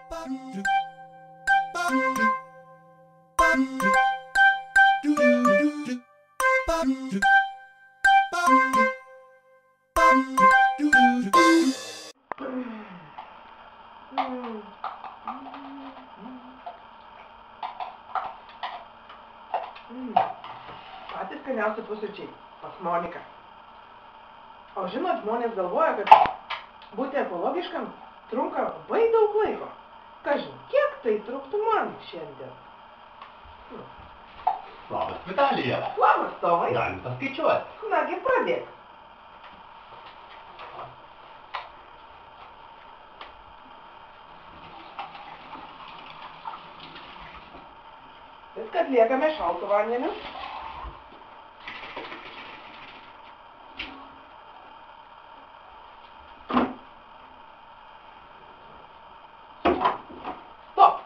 Patys skaniausi pusryčiai pas Moniką. O žinot, žmonės galvoja, kad būti ekologiškam trunka labai daug laiko. Kažin, kiek tai truktų man šiandien? Labas, Vitalija. Labas, Tomai. Galim paskaičiuoti. Nagi, pradėk. Viską atliekame šaltu vandeniu. Stop!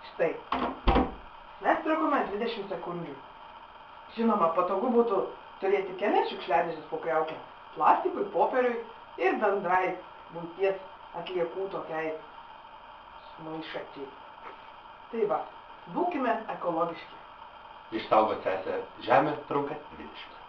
Štai. Mes trukome 20 sekundžių. Žinoma, patogu būtų turėti kelias šiukšliadėžes po kriauklę. Plastikui, popieriui ir bendrai buities atliekų tokiai maišačiai. Tai va, būkime ekologiški. Išsaugot sesę žemę trunka 20.